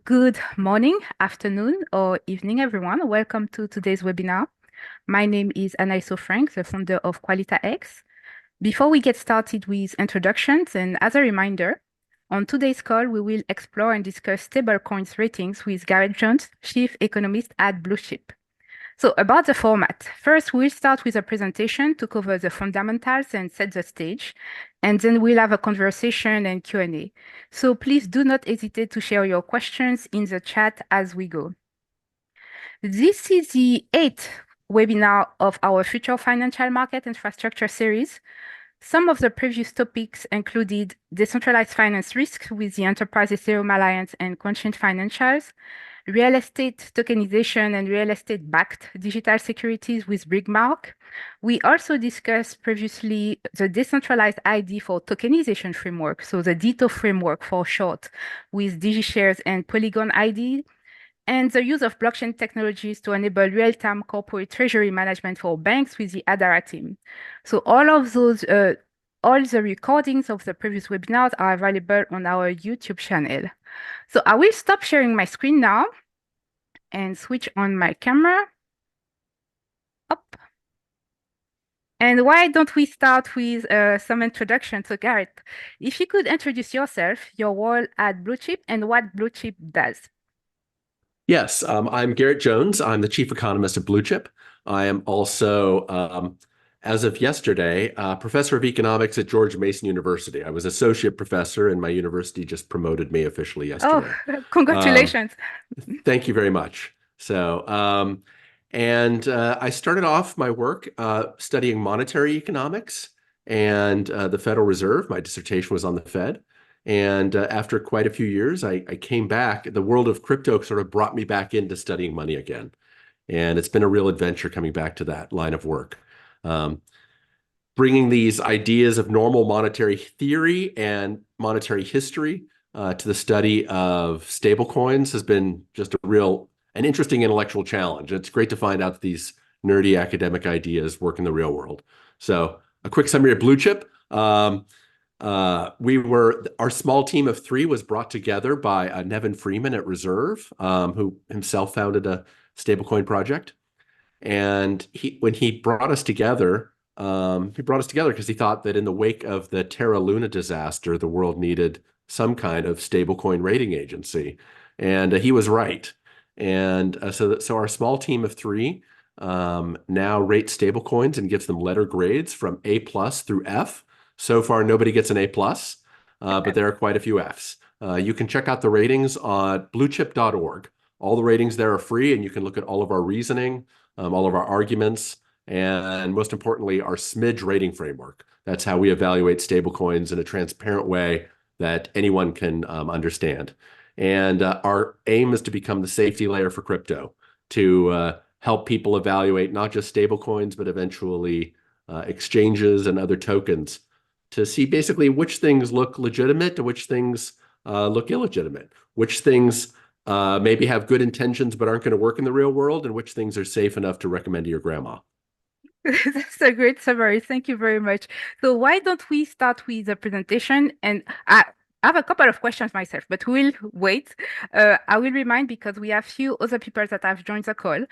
Good morning, afternoon, or evening, everyone. Welcome to today's webinar. My name is Anais Ofranc, the founder of QualitaX. Before we get started with introductions, and as a reminder, on today's call, we will explore and discuss stablecoins ratings with Garett Jones, Chief Economist at Bluechip. So about the format, first we'll start with a presentation to cover the fundamentals and set the stage, and then we'll have a conversation and Q&A. So please do not hesitate to share your questions in the chat as we go. This is the 8th webinar of our Future Financial Market Infrastructure series. Some of the previous topics included decentralized finance risks with the Enterprise Ethereum Alliance and Conscient Financials, real estate tokenization and real estate-backed digital securities with Brigmark. We also discussed previously the decentralized ID for tokenization framework, so the DITO framework for short, with DigiShares and Polygon ID, and the use of blockchain technologies to enable real-time corporate treasury management for banks with the Adara team. So all the recordings of the previous webinars are available on our YouTube channel. So I will stop sharing my screen now and switch on my camera. Up. And why don't we start with some introduction? So Garett, if you could introduce yourself, your role at Bluechip, and what Bluechip does. Yes, I'm Garett Jones. I'm the chief economist at Bluechip. I am also, as of yesterday, professor of economics at George Mason University. I was associate professor, and my university just promoted me officially yesterday. Oh, Um, congratulations. Thank you very much. I started off my work studying monetary economics and the Federal Reserve. My dissertation was on the Fed. And after quite a few years, I came back. The world of crypto sort of brought me back into studying money again. And it's been a real adventure coming back to that line of work. Bringing these ideas of normal monetary theory and monetary history to the study of stablecoins has been just an interesting intellectual challenge. It's great to find out that these nerdy academic ideas work in the real world. So a quick summary of Bluechip. Our small team of 3 was brought together by Nevin Freeman at Reserve, who himself founded a stablecoin project. And when he brought us together, because he thought that in the wake of the Terra Luna disaster, the world needed some kind of stablecoin rating agency. And he was right. And so our small team of 3 now rates stablecoins and gives them letter grades from A+ through F. So far, nobody gets an A+, but there are quite a few Fs. You can check out the ratings on bluechip.org. All the ratings there are free, and you can look at all of our reasoning, all of our arguments, and most importantly, our SMIDGE rating framework. That's how we evaluate stablecoins in a transparent way that anyone can understand. And our aim is to become the safety layer for crypto, to help people evaluate not just stablecoins, but eventually exchanges and other tokens, to see basically which things look legitimate to which things look illegitimate, which things maybe have good intentions but aren't going to work in the real world, and which things are safe enough to recommend to your grandma. That's a great summary. Thank you very much. So why don't we start with the presentation? And I have a couple of questions myself, but we'll wait. I will remind, because we have few other people that have joined the call.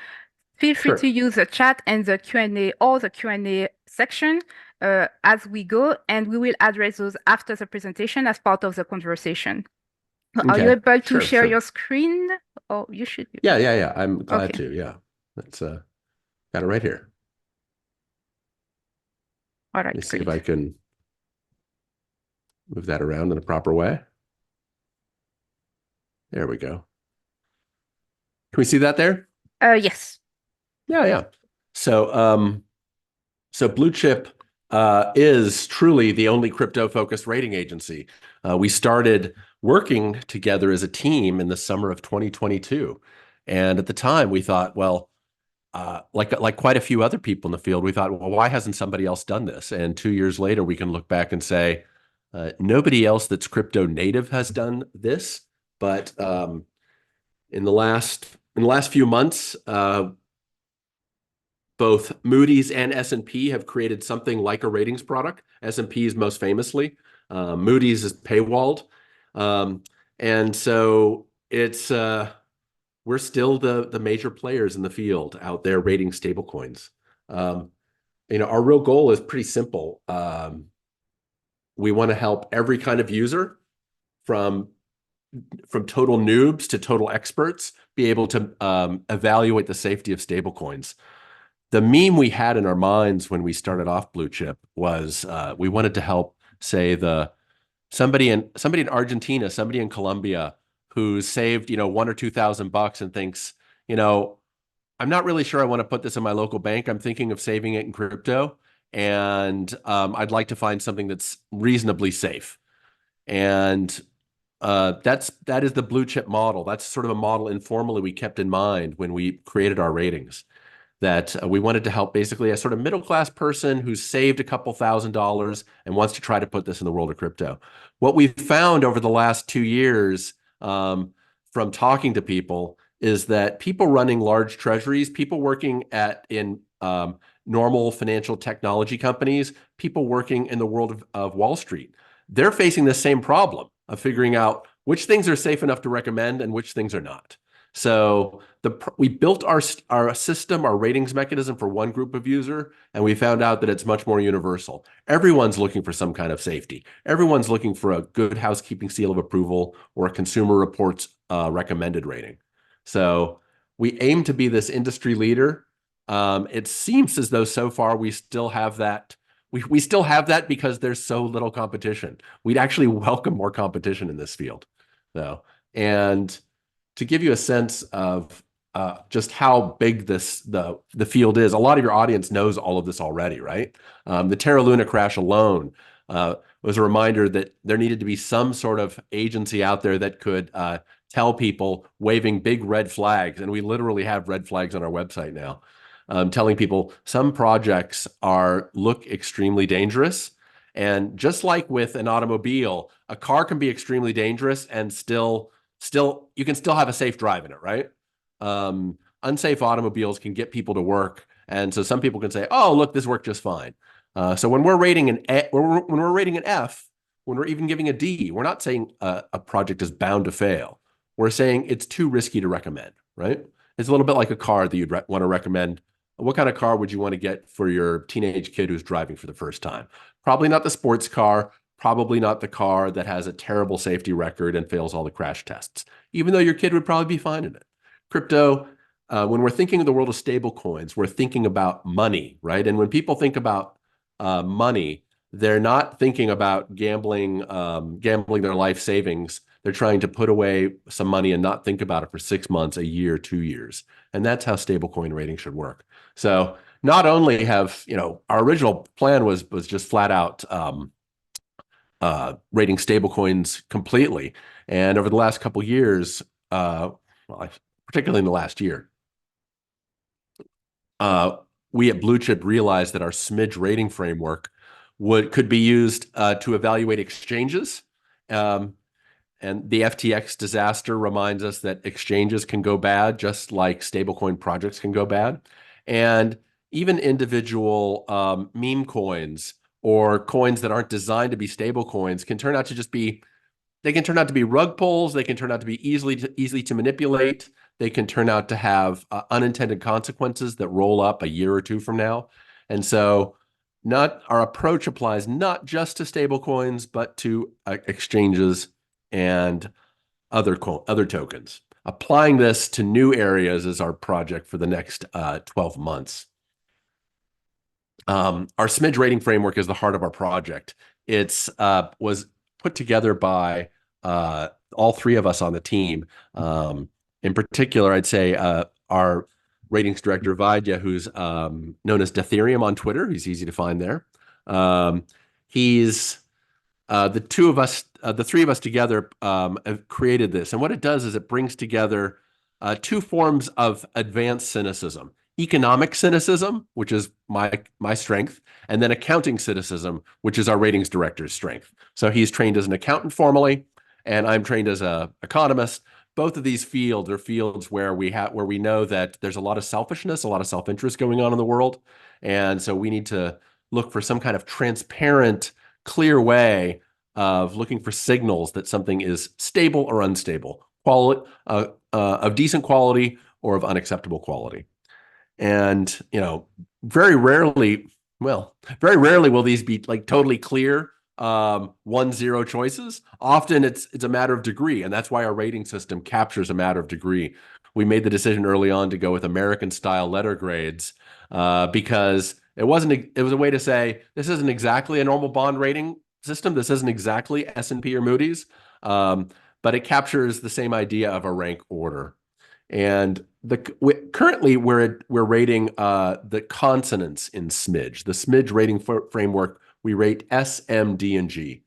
Feel free to Sure. use the chat and the Q&A or the Q&A section as we go, and we will address those after the presentation as part of the conversation. Are you Okay. able to Sure, share your sure. screen? Oh, you should. Yeah. I'm glad Okay. to. Yeah. That's got it right here. All Let me right, see if great. I can move that around in a proper way. There we go. Can we see that there? Yes. Yeah. So, so Bluechip is truly the only crypto-focused rating agency. We started working together as a team in the summer of 2022, and at the time we thought, well, like quite a few other people in the field, we thought, well, why hasn't somebody else done this? And 2 years later, we can look back and say, nobody else that's crypto native has done this. But in the last few months, both Moody's and S&P have created something like a ratings product. S&P is most famously. Moody's is paywalled. And so it's we're still the major players in the field out there rating stablecoins. Um, our real goal is pretty simple. We want to help every kind of user from total noobs to total experts be able to evaluate the safety of stablecoins. The meme we had in our minds when we started off Bluechip was we wanted to help, say, somebody in Argentina, somebody in Colombia who's saved, $1,000 or $2,000 and thinks, I'm not really sure I want to put this in my local bank. I'm thinking of saving it in crypto, and I'd like to find something that's reasonably safe. And that is the Bluechip model. That's sort of a model informally we kept in mind when we created our ratings. That we wanted to help basically a sort of middle class person who's saved a couple $1,000s and wants to try to put this in the world of crypto. What we've found over the last 2 years from talking to people is that people running large treasuries, people working in normal financial technology companies, people working in the world of Wall Street, they're facing the same problem of figuring out which things are safe enough to recommend and which things are not. So we built our system, our ratings mechanism for one group of user, and we found out that it's much more universal. Everyone's looking for some kind of safety. Everyone's looking for a good housekeeping seal of approval or a Consumer Reports recommended rating. So we aim to be this industry leader. It seems as though so far we still have that. We still have that because there's so little competition. We'd actually welcome more competition in this field, though. And to give you a sense of just how big the field is, a lot of your audience knows all of this already, right? The Terra Luna crash alone was a reminder that there needed to be some sort of agency out there that could tell people, waving big red flags, and we literally have red flags on our website now, telling people some projects look extremely dangerous. And just like with an automobile, a car can be extremely dangerous and still you can still have a safe drive in it, right? Unsafe automobiles can get people to work, and so some people can say, "Oh, look, this worked just fine." So when we're rating an when we're rating an F, when we're even giving a D, we're not saying a project is bound to fail. We're saying it's too risky to recommend, right? It's a little bit like a car that you'd want to recommend. What kind of car would you want to get for your teenage kid who's driving for the first time? Probably not the sports car. Probably not the car that has a terrible safety record and fails all the crash tests, even though your kid would probably be fine in it. Crypto, when we're thinking of the world of stable coins, we're thinking about money, right? And when people think about money, they're not thinking about gambling their life savings. They're trying to put away some money and not think about it for 6 months, a year, 2 years. And that's how stablecoin rating should work. So not only have, our original plan was just flat out rating stablecoins completely. And over the last couple of years, particularly in the last year, we at Bluechip realized that our SMIDGE rating framework could be used to evaluate exchanges. And the FTX disaster reminds us that exchanges can go bad, just like stablecoin projects can go bad. And even individual meme coins or coins that aren't designed to be stable coins can turn out to be rug pulls. They can turn out to be easily to manipulate. They can turn out to have unintended consequences that roll up a year or two from now. And so our approach applies not just to stable coins, but to exchanges and other tokens. Applying this to new areas is our project for the next 12 months. Our SMIDGE rating framework is the heart of our project. It's was put together by all three of us on the team. In particular, I'd say our ratings director, Vaidya, who's known as Deatherium on Twitter. He's easy to find there. He's the three of us together have created this. And what it does is it brings together two forms of advanced cynicism: economic cynicism, which is my strength, and then accounting cynicism, which is our ratings director's strength. So he's trained as an accountant formally, and I'm trained as an economist. Both of these fields are fields where we know that there's a lot of selfishness, a lot of self-interest going on in the world, and so we need to look for some kind of transparent, clear way of looking for signals that something is stable or unstable, of decent quality or of unacceptable quality. And, very rarely, very rarely will these be like totally clear 1-0 choices. Often it's a matter of degree, and that's why our rating system captures a matter of degree. We made the decision early on to go with American style letter grades because it was a way to say this isn't exactly a normal bond rating system. This isn't exactly S&P or Moody's, but it captures the same idea of a rank order. And currently we're rating the consonants in SMIDGE. The SMIDGE rating framework, we rate S, M, D, and G.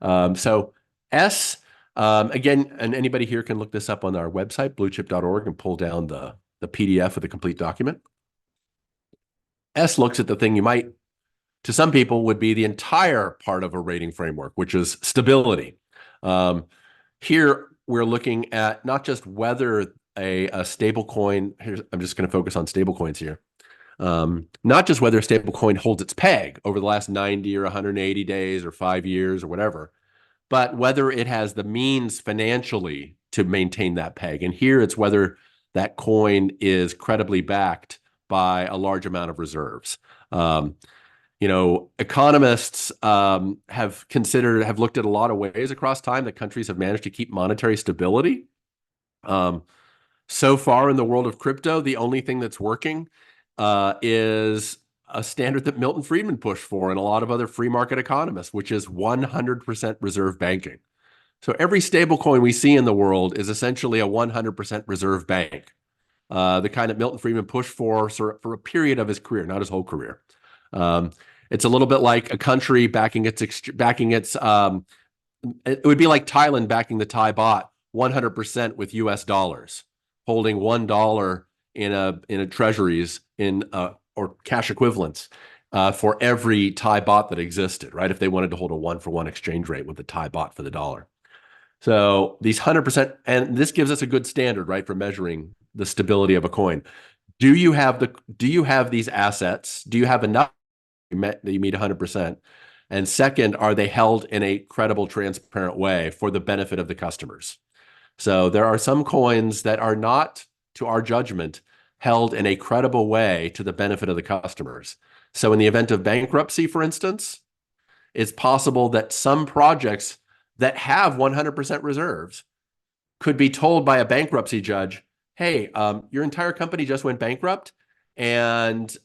So S, again, and anybody here can look this up on our website, bluechip.org, and pull down the PDF of the complete document. S looks at the thing you might, to some people, would be the entire part of a rating framework, which is stability. Here, we're looking at not just whether a stablecoin, I'm just going to focus on stablecoins here, not just whether a stablecoin holds its peg over the last 90 or 180 days or 5 years or whatever, but whether it has the means financially to maintain that peg. And here it's whether that coin is credibly backed by a large amount of reserves. Economists have looked at a lot of ways across time that countries have managed to keep monetary stability. So far in the world of crypto, the only thing that's working is a standard that Milton Friedman pushed for and a lot of other free market economists, which is 100% reserve banking. So every stablecoin we see in the world is essentially a 100% reserve bank, the kind that Milton Friedman pushed for a period of his career, not his whole career. It's a little bit like a country backing its. It would be like Thailand backing the Thai baht 100% with U.S. dollars, holding $1 in a treasuries or cash equivalents for every Thai baht that existed, right? If they wanted to hold a 1-for-1 exchange rate with the Thai baht for the dollar. So these 100%, and this gives us a good standard, right, for measuring the stability of a coin. Do you have these assets? Do you have enough that you meet 100%? And second, are they held in a credible, transparent way for the benefit of the customers? So there are some coins that are not, to our judgment, held in a credible way to the benefit of the customers. So in the event of bankruptcy, for instance, it's possible that some projects that have 100% reserves could be told by a bankruptcy judge, hey, your entire company just went bankrupt, and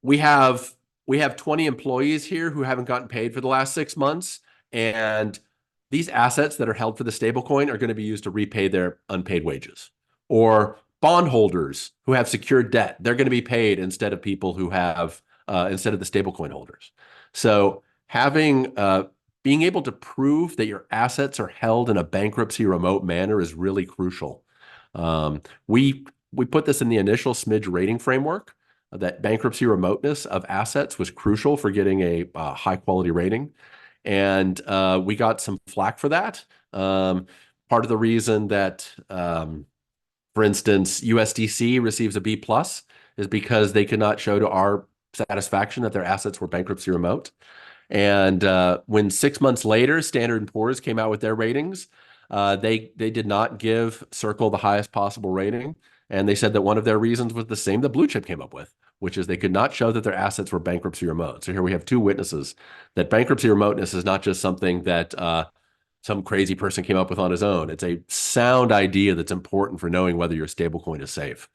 we have 20 employees here who haven't gotten paid for the last 6 months, and these assets that are held for the stablecoin are going to be used to repay their unpaid wages. Or bondholders who have secured debt, they're going to be paid instead of people who have instead of the stablecoin holders. So being able to prove that your assets are held in a bankruptcy remote manner is really crucial. We put this in the initial SMIDGE rating framework, that bankruptcy remoteness of assets was crucial for getting a high quality rating. And we got some flack for that. Part of the reason that, for instance, USDC receives a B+ is because they could not show to our satisfaction that their assets were bankruptcy remote. And when 6 months later, Standard & Poor's came out with their ratings, they did not give Circle the highest possible rating. And they said that one of their reasons was the same that Bluechip came up with, which is they could not show that their assets were bankruptcy remote. So here we have two witnesses that bankruptcy remoteness is not just something that some crazy person came up with on his own. It's a sound idea that's important for knowing whether your stablecoin is safe.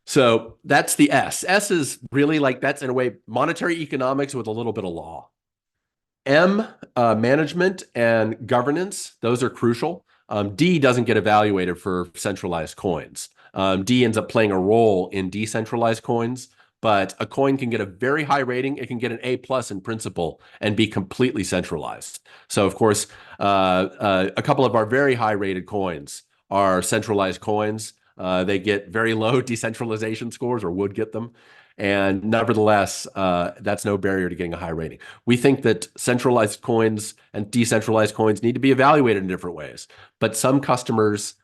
So that's the S. S is really like, that's in a way monetary economics with a little bit of law. M, management and governance, those are crucial. D doesn't get evaluated for centralized coins. D ends up playing a role in decentralized coins, but a coin can get a very high rating. It can get an A+ in principle and be completely centralized. So of course, a couple of our very high rated coins are centralized coins. They get very low decentralization scores, or would get them. And nevertheless, that's no barrier to getting a high rating. We think that centralized coins and decentralized coins need to be evaluated in different ways. But some customers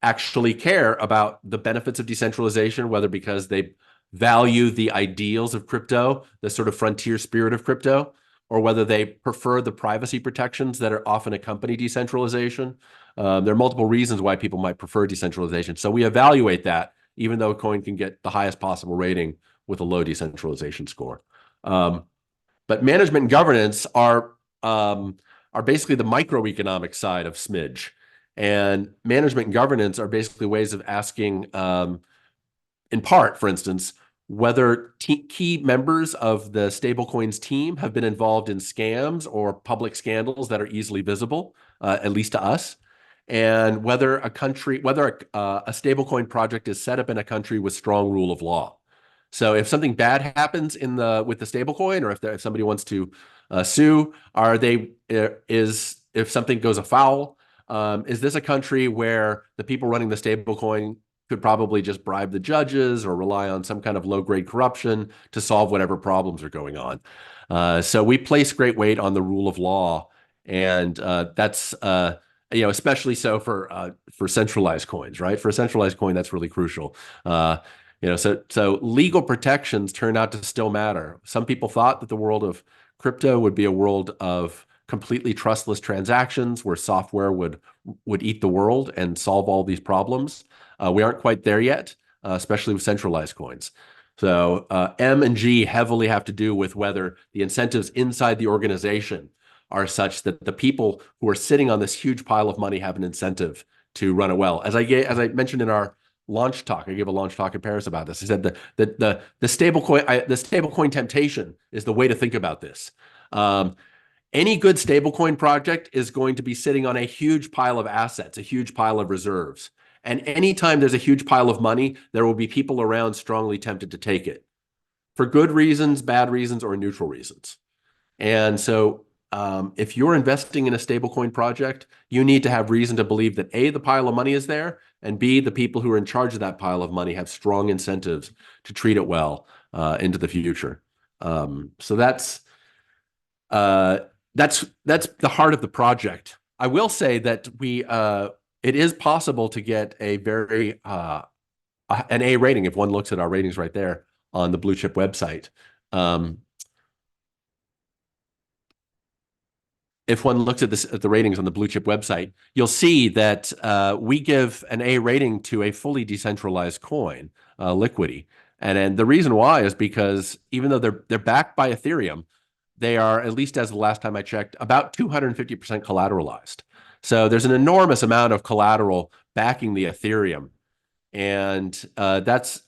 actually care about the benefits of decentralization, whether because they value the ideals of crypto, the sort of frontier spirit of crypto, or whether they prefer the privacy protections that are often accompany decentralization. There are multiple reasons why people might prefer decentralization. So we evaluate that, even though a coin can get the highest possible rating with a low decentralization score. But management and governance are basically the microeconomic side of SMIDGE. And management and governance are basically ways of asking, in part, for instance, whether key members of the stablecoins team have been involved in scams or public scandals that are easily visible, at least to us, and whether a stablecoin project is set up in a country with strong rule of law. So if something bad happens with the stablecoin, or if somebody wants to sue, if something goes afoul, is this a country where the people running the stablecoin could probably just bribe the judges or rely on some kind of low-grade corruption to solve whatever problems are going on? So we place great weight on the rule of law, and that's especially so for centralized coins, right? For a centralized coin, that's really crucial. So legal protections turn out to still matter. Some people thought that the world of crypto would be a world of completely trustless transactions where software would eat the world and solve all these problems. We aren't quite there yet, especially with centralized coins. So M and G heavily have to do with whether the incentives inside the organization are such that the people who are sitting on this huge pile of money have an incentive to run it well. As I mentioned in our launch talk, I gave a launch talk in Paris about this. I said the stablecoin temptation is the way to think about this. Any good stablecoin project is going to be sitting on a huge pile of assets, a huge pile of reserves. And anytime there's a huge pile of money, there will be people around strongly tempted to take it for good reasons, bad reasons, or neutral reasons. And so if you're investing in a stablecoin project, you need to have reason to believe that A, the pile of money is there, and B, the people who are in charge of that pile of money have strong incentives to treat it well into the future. So that's the heart of the project. I will say that it is possible to get an A rating if one looks at our ratings right there on the Bluechip website. If one looks at the ratings on the Bluechip website, you'll see that we give an A rating to a fully decentralized coin, Liquidity. And the reason why is because even though they're backed by Ethereum, they are, at least as the last time I checked, about 250% collateralized. So there's an enormous amount of collateral backing the Ethereum. And that's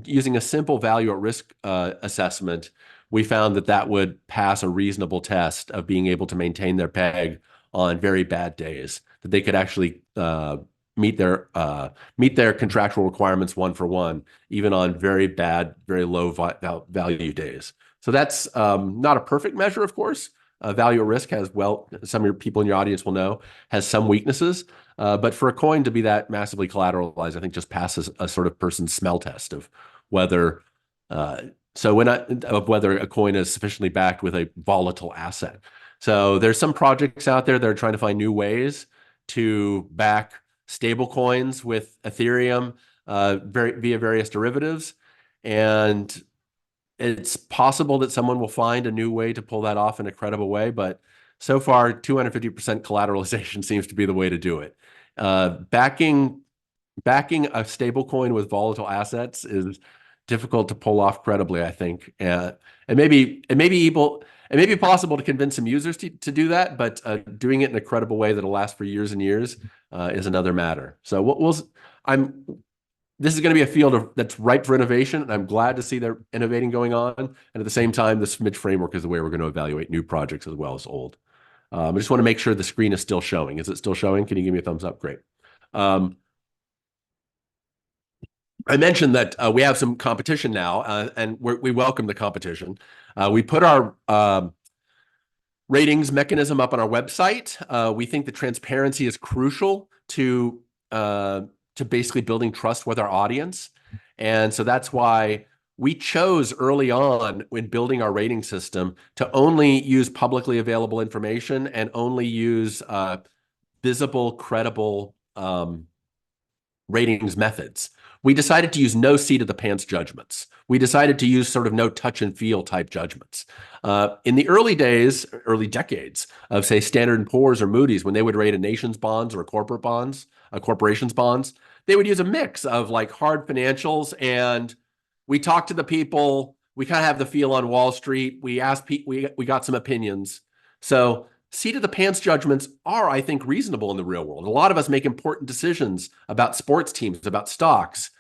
using a simple value at risk assessment, we found that would pass a reasonable test of being able to maintain their peg on very bad days, that they could actually meet their contractual requirements one for one, even on very bad, very low value days. So that's not a perfect measure, of course. Value at risk has, some of your people in your audience will know, has some weaknesses. But for a coin to be that massively collateralized, I think just passes a sort of person's smell test of whether whether a coin is sufficiently backed with a volatile asset. So there's some projects out there that are trying to find new ways to back stable coins with Ethereum via various derivatives. And it's possible that someone will find a new way to pull that off in a credible way, but so far, 250% collateralization seems to be the way to do it. Backing a stable coin with volatile assets is difficult to pull off credibly, I think. It may be possible to convince some users to do that, but doing it in a credible way that'll last for years and years is another matter. So this is going to be a field that's ripe for innovation, and I'm glad to see they're innovating going on. And at the same time, the SMIDGE framework is the way we're going to evaluate new projects as well as old. I just want to make sure the screen is still showing. Is it still showing? Can you give me a thumbs up? Great. I mentioned that we have some competition now, and we welcome the competition. We put our ratings mechanism up on our website. We think the transparency is crucial to basically building trust with our audience. And so that's why we chose early on when building our rating system to only use publicly available information and only use visible, credible ratings methods. We decided to use no seat of the pants judgments. We decided to use sort of no touch and feel type judgments. In the early days, early decades of, say, Standard & Poor's or Moody's, when they would rate a nation's bonds or a corporate bonds, a corporation's bonds, they would use a mix of like hard financials, and we talked to the people. We kind of have the feel on Wall Street. We asked we got some opinions. So seat of the pants judgments are, I think, reasonable in the real world. A lot of us make important decisions about sports teams, about stocks,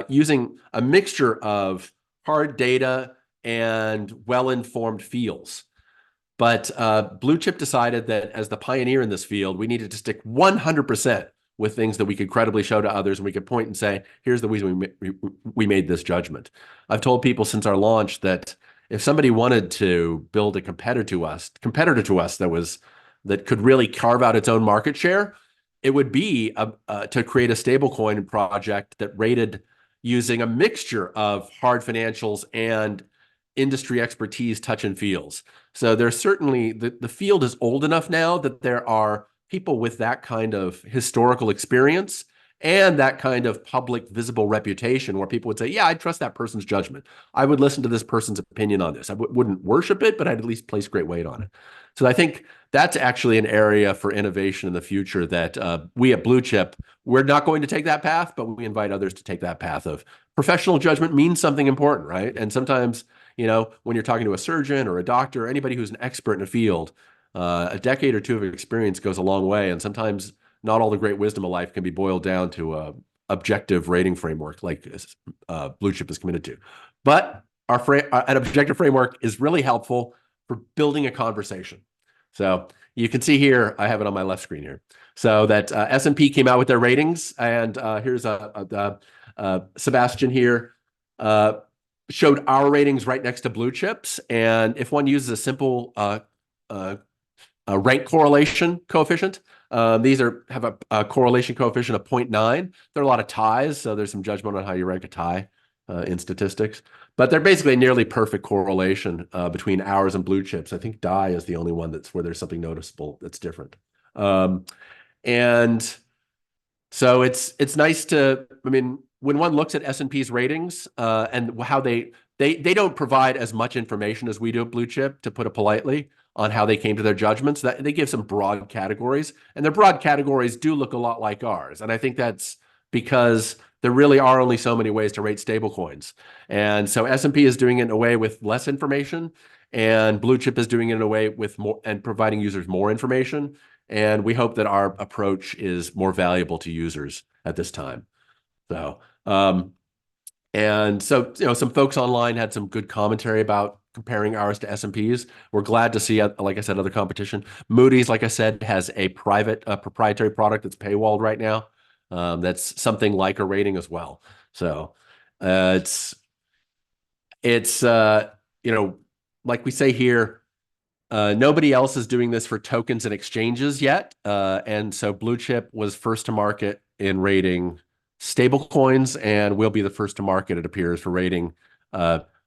using a mixture of hard data and well-informed feels. But Bluechip decided that as the pioneer in this field, we needed to stick 100% with things that we could credibly show to others, and we could point and say, here's the reason we made this judgment. I've told people since our launch that if somebody wanted to build a competitor to us that could really carve out its own market share, it would be to create a stablecoin project that rated using a mixture of hard financials and industry expertise, touch and feels. So there's certainly, the field is old enough now that there are people with that kind of historical experience and that kind of public visible reputation where people would say, yeah, I trust that person's judgment. I would listen to this person's opinion on this. I wouldn't worship it, but I'd at least place great weight on it. So I think that's actually an area for innovation in the future that we at Bluechip, we're not going to take that path, but we invite others to take that path of professional judgment means something important, right? And sometimes, when you're talking to a surgeon or a doctor or anybody who's an expert in a field, a decade or two of experience goes a long way. And sometimes not all the great wisdom of life can be boiled down to a objective rating framework like Bluechip is committed to. But an objective framework is really helpful for building a conversation. So you can see here, I have it on my left screen here. So that S&P came out with their ratings, and here's Sebastian here showed our ratings right next to Bluechip's. And if one uses a simple rank correlation coefficient, these have a correlation coefficient of 0.9. There are a lot of ties, so there's some judgment on how you rank a tie in statistics. But they're basically a nearly perfect correlation between ours and Bluechip's. I think die is the only one that's where there's something noticeable that's different. And so it's nice to, when one looks at S&P's ratings and how they don't provide as much information as we do at Bluechip, to put it politely, on how they came to their judgments. That they give some broad categories, and their broad categories do look a lot like ours. And I think that's because there really are only so many ways to rate stablecoins. And so S&P is doing it in a way with less information, and Bluechip is doing it in a way with more and providing users more information. And we hope that our approach is more valuable to users at this time. So, some folks online had some good commentary about comparing ours to S&P's. We're glad to see, like I said, other competition. Moody's, like I said, has a proprietary product that's paywalled right now. That's something like a rating as well. So it's like we say here, nobody else is doing this for tokens and exchanges yet. And so Bluechip was first to market in rating stablecoins, and we'll be the first to market, it appears, for rating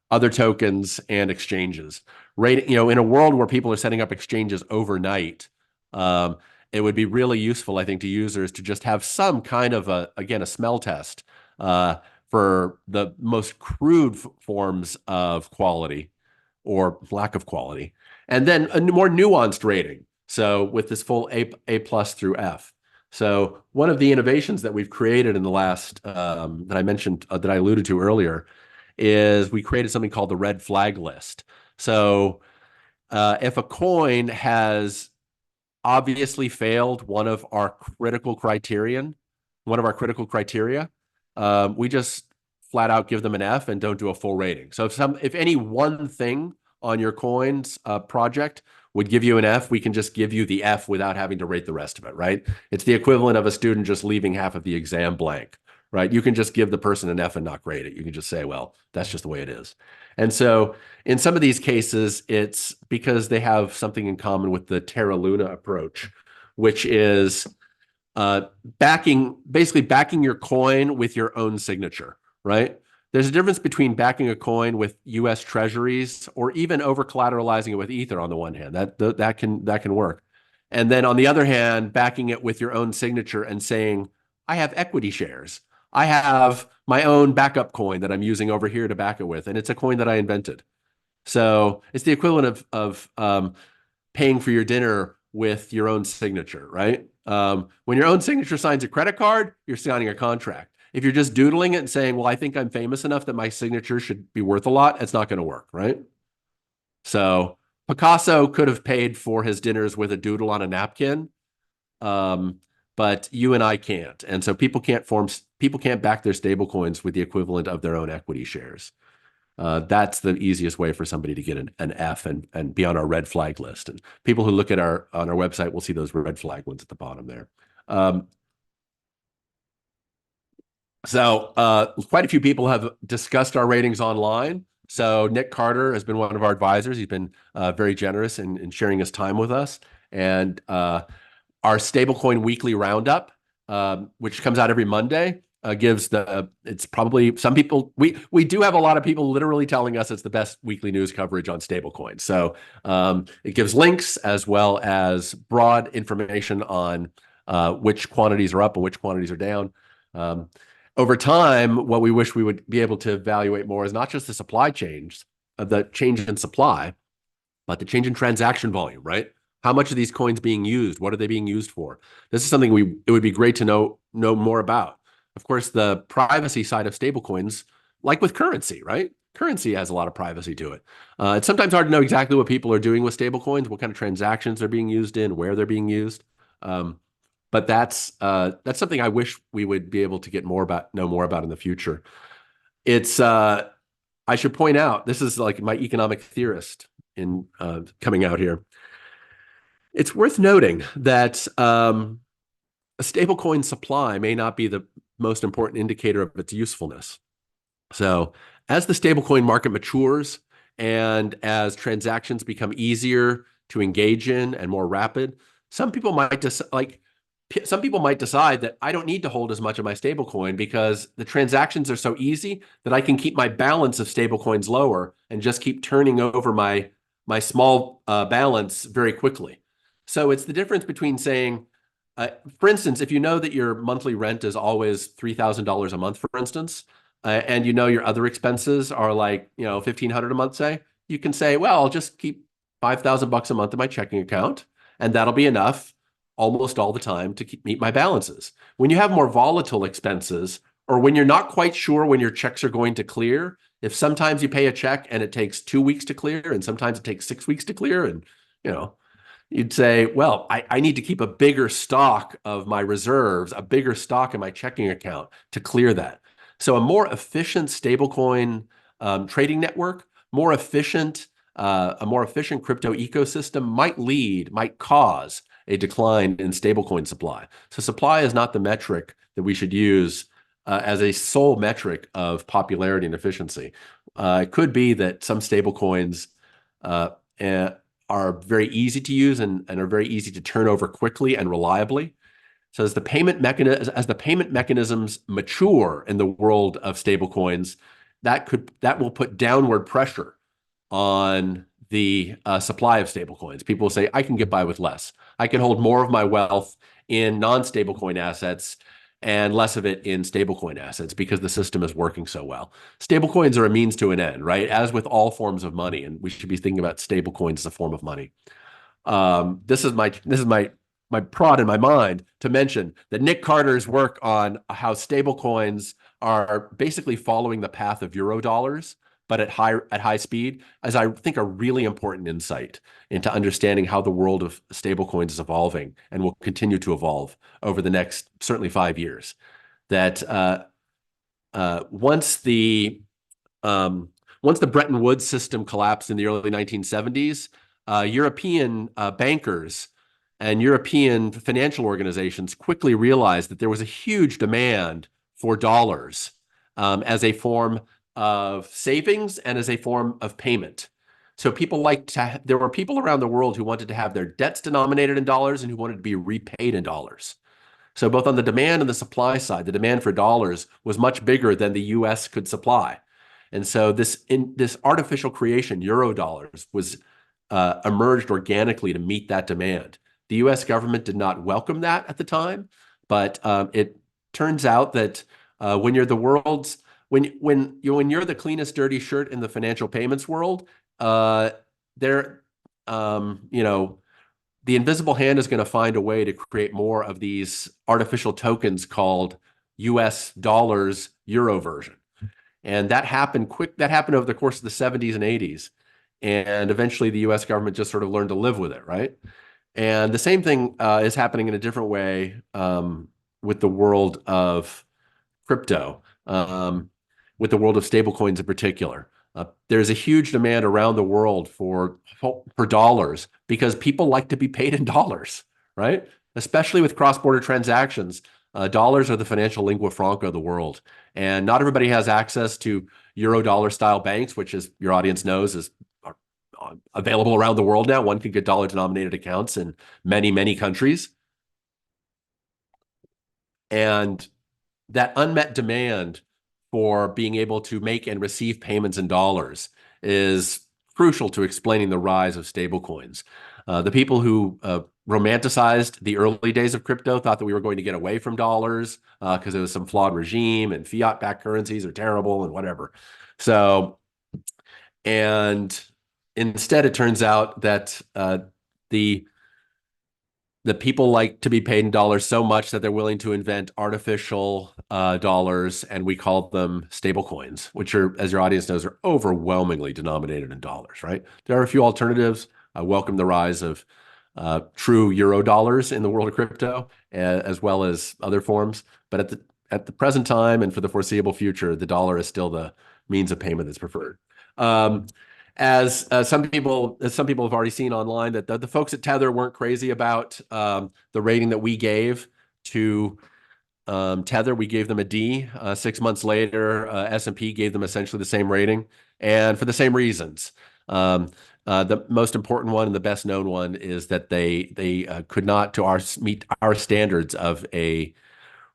other tokens and exchanges. In a world where people are setting up exchanges overnight, it would be really useful, I think, to users to just have some kind of a smell test for the most crude forms of quality or lack of quality, and then a more nuanced rating. So with this full A plus through F. So one of the innovations that we've created in the last that I mentioned, that I alluded to earlier, is we created something called the red flag list. So if a coin has obviously failed one of our critical criteria, we just flat out give them an F and don't do a full rating. So if any one thing on your coin's project would give you an F, we can just give you the F without having to rate the rest of it, right? It's the equivalent of a student just leaving half of the exam blank, right? You can just give the person an F and not grade it. You can just say, well, that's just the way it is. And so in some of these cases, it's because they have something in common with the Terra Luna approach, which is basically backing your coin with your own signature, right? There's a difference between backing a coin with U.S. treasuries or even over collateralizing it with Ether on the one hand. That can work. And then on the other hand, backing it with your own signature and saying, I have equity shares. I have my own backup coin that I'm using over here to back it with, and it's a coin that I invented. So it's the equivalent of paying for your dinner with your own signature, right? When your own signature signs a credit card, you're signing a contract. If you're just doodling it and saying, well, I think I'm famous enough that my signature should be worth a lot, it's not going to work, right? So Picasso could have paid for his dinners with a doodle on a napkin, um, but you and I can't. And so people can't back their stable coins with the equivalent of their own equity shares. That's the easiest way for somebody to get an F and be on our red flag list. And people who look at on our website will see those red flag ones at the bottom there. Quite a few people have discussed our ratings online. So Nick Carter has been one of our advisors. He's been very generous in sharing his time with us. And our Stablecoin Weekly Roundup, which comes out every Monday, gives it's probably some people, we do have a lot of people literally telling us it's the best weekly news coverage on stablecoins. So it gives links as well as broad information on which quantities are up and which quantities are down. Over time, what we wish we would be able to evaluate more is not just the supply change, the change in supply, but the change in transaction volume, right? How much are these coins being used? What are they being used for? This is something it would be great to know more about. Of course, the privacy side of stablecoins, like with currency, right? Currency has a lot of privacy to it. It's sometimes hard to know exactly what people are doing with stablecoins, what kind of transactions they're being used in, where they're being used. But that's something I wish we would be able to know more about in the future. It's I should point out, this is like my economic theorist in coming out here. It's worth noting that a stablecoin supply may not be the most important indicator of its usefulness. So as the stablecoin market matures and as transactions become easier to engage in and more rapid, some people might decide that I don't need to hold as much of my stablecoin because the transactions are so easy that I can keep my balance of stablecoins lower and just keep turning over my small balance very quickly. So it's the difference between saying, for instance, if you know that your monthly rent is always $3,000 a month, for instance, and you know your other expenses are like, $1,500 a month, say, you can say, well, I'll just keep $5,000 a month in my checking account, and that'll be enough almost all the time to meet my balances. When you have more volatile expenses, or when you're not quite sure when your checks are going to clear, if sometimes you pay a check and it takes 2 weeks to clear, and sometimes it takes 6 weeks to clear, and you'd say, well, I need to keep a bigger stock of my reserves, a bigger stock in my checking account to clear that. So a more efficient stablecoin trading network, a more efficient crypto ecosystem might cause a decline in stablecoin supply. So supply is not the metric that we should use as a sole metric of popularity and efficiency. It could be that some stablecoins are very easy to use and are very easy to turn over quickly and reliably. So as the payment mechanisms mature in the world of stablecoins, that will put downward pressure on the supply of stablecoins. People will say, I can get by with less. I can hold more of my wealth in non-stablecoin assets and less of it in stablecoin assets because the system is working so well. Stablecoins are a means to an end, right? As with all forms of money, and we should be thinking about stablecoins as a form of money. This is my prod in my mind to mention that Nick Carter's work on how stablecoins are basically following the path of Eurodollars, but at high speed, as I think a really important insight into understanding how the world of stablecoins is evolving and will continue to evolve over the next certainly 5 years. That once the Bretton Woods system collapsed in the early 1970s, European bankers and European financial organizations quickly realized that there was a huge demand for dollars as a form of savings and as a form of payment. So there were people around the world who wanted to have their debts denominated in dollars and who wanted to be repaid in dollars. So both on the demand and the supply side, the demand for dollars was much bigger than the US could supply. And so this artificial creation, Eurodollars, was emerged organically to meet that demand. The US government did not welcome that at the time, but it turns out that when you're the world's when you're the cleanest dirty shirt in the financial payments world, there you know, the invisible hand is going to find a way to create more of these artificial tokens called US dollars euro version. And that happened over the course of the 70s and 80s. And eventually the US government just sort of learned to live with it, right? And the same thing is happening in a different way with the world of crypto, with the world of stablecoins in particular. There's a huge demand around the world for dollars because people like to be paid in dollars, right? Especially with cross-border transactions. Dollars are the financial lingua franca of the world. And not everybody has access to euro dollar style banks, which, as your audience knows, is available around the world now. One can get dollar denominated accounts in many, many countries. And that unmet demand for being able to make and receive payments in dollars is crucial to explaining the rise of stablecoins. The people who romanticized the early days of crypto thought that we were going to get away from dollars because it was some flawed regime and fiat-backed currencies are terrible and whatever. So, and instead, it turns out that the people like to be paid in dollars so much that they're willing to invent artificial dollars, and we call them stablecoins, which are, as your audience knows, are overwhelmingly denominated in dollars, right? There are a few alternatives. I welcome the rise of true euro dollars in the world of crypto, as well as other forms. But at the present time and for the foreseeable future, the dollar is still the means of payment that's preferred. As some people have already seen online, that the folks at Tether weren't crazy about the rating that we gave to Tether. We gave them a D. 6 months later, S&P gave them essentially the same rating, and for the same reasons. The most important one and the best known one is that they could not meet our standards of a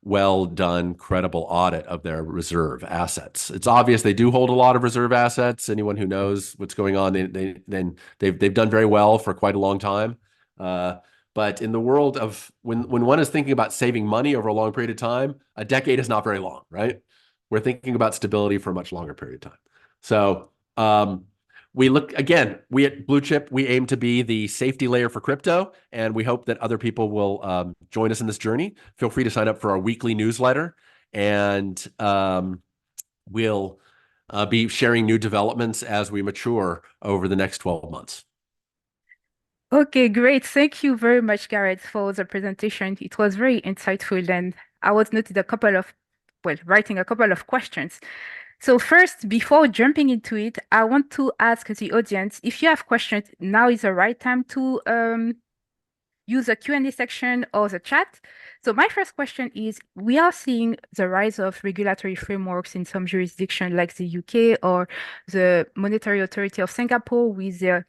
well done, credible audit of their reserve assets. It's obvious they do hold a lot of reserve assets. Anyone who knows what's going on, they've done very well for quite a long time. But in the world of when one is thinking about saving money over a long period of time, a decade is not very long, right? We're thinking about stability for a much longer period of time. So we at Bluechip, we aim to be the safety layer for crypto, and we hope that other people will join us in this journey. Feel free to sign up for our weekly newsletter, and we'll be sharing new developments as we mature over the next 12 months. Okay, great. Thank you very much, Garett, for the presentation. It was very insightful, and I was writing a couple of questions. So first, before jumping into it, I want to ask the audience, if you have questions, now is the right time to use the Q&A section or the chat. So my first question is, we are seeing the rise of regulatory frameworks in some jurisdictions like the UK or the Monetary Authority of Singapore with the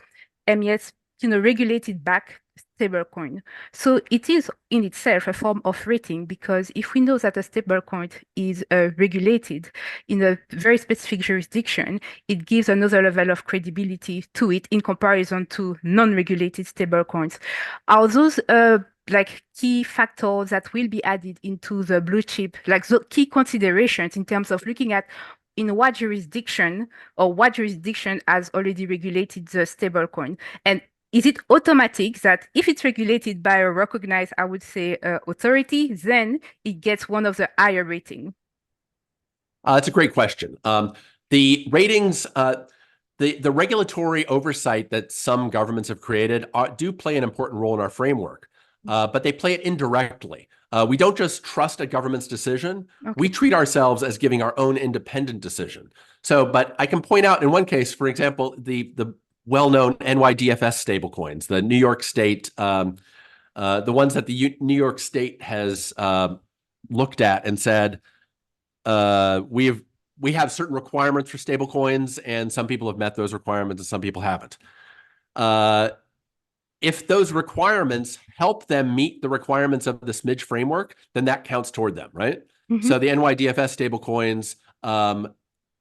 MES, regulated back stablecoin. So it is in itself a form of rating, because if we know that a stablecoin is regulated in a very specific jurisdiction, it gives another level of credibility to it in comparison to non-regulated stablecoins. Are those key factors that will be added into the Bluechip, like the key considerations in terms of looking at in what jurisdiction has already regulated the stablecoin? And is it automatic that if it's regulated by a recognized, I would say, authority, then it gets one of the higher rating? It's a great question. The ratings, the regulatory oversight that some governments have created do play an important role in our framework, but they play it indirectly. We don't just trust a government's decision. Okay. We treat ourselves as giving our own independent decision. So, but I can point out in one case, for example, the well-known NYDFS stablecoins, the New York State, the ones that the New York State has looked at and said, we have certain requirements for stablecoins, and some people have met those requirements and some people haven't. If those requirements help them meet the requirements of the SMIDGE framework, then that counts toward them, right? Mm-hmm. So the NYDFS stablecoins